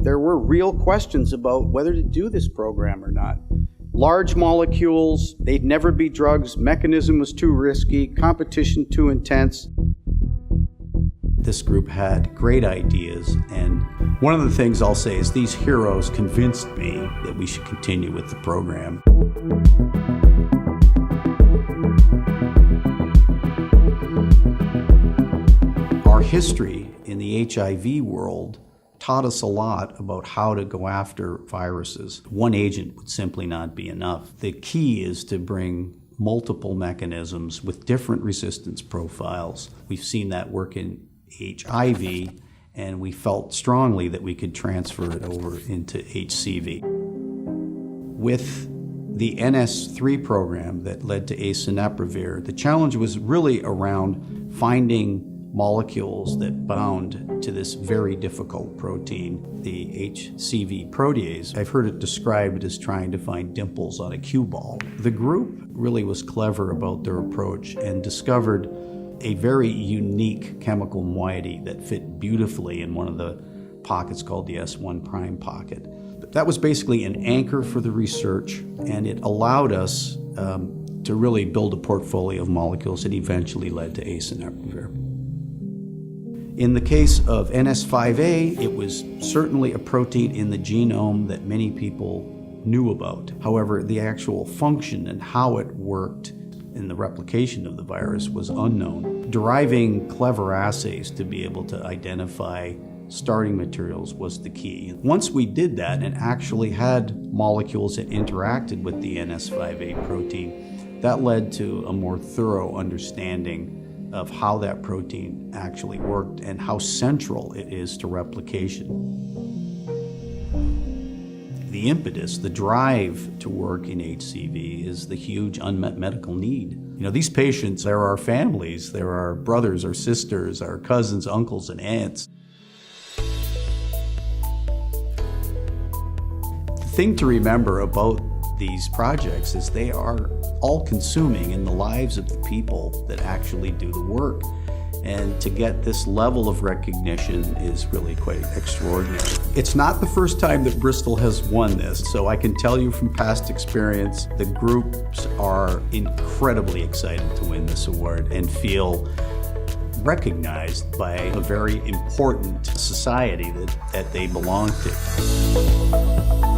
there were real questions about whether to do this program or not. Large molecules, they'd never be drugs, mechanism was too risky, competition too intense. This group had great ideas, and one of the things I'll say is these heroes convinced me that we should continue with the program. Our history in the HIV world taught us a lot about how to go after viruses. One agent would simply not be enough. The key is to bring multiple mechanisms with different resistance profiles. We've seen that work in HIV, and we felt strongly that we could transfer it over into HCV. With the NS3 program that led to asunaprevir, the challenge was really around finding molecules that bound to this very difficult protein, the HCV protease. I've heard it described as trying to find dimples on a cue ball. The group really was clever about their approach and discovered a very unique chemical moiety that fit beautifully in one of the pockets called the S1 prime pocket. That was basically an anchor for the research, and it allowed us to really build a portfolio of molecules that eventually led to asunaprevir. In the case of NS5A, it was certainly a protein in the genome that many people knew about. However, the actual function and how it worked in the replication of the virus was unknown. Deriving clever assays to be able to identify starting materials was the key. Once we did that and actually had molecules that interacted with the NS5A protein, that led to a more thorough understanding of how that protein actually worked and how central it is to replication. The impetus, the drive to work in HCV is the huge unmet medical need. You know, these patients, they're our families, they're our brothers, our sisters, our cousins, uncles, and aunts. The thing to remember about these projects is they are all-consuming in the lives of the people that actually do the work. And to get this level of recognition is really quite extraordinary. It's not the first time that Bristol has won this, so I can tell you from past experience, the groups are incredibly excited to win this award and feel recognized by a very important society that they belong to.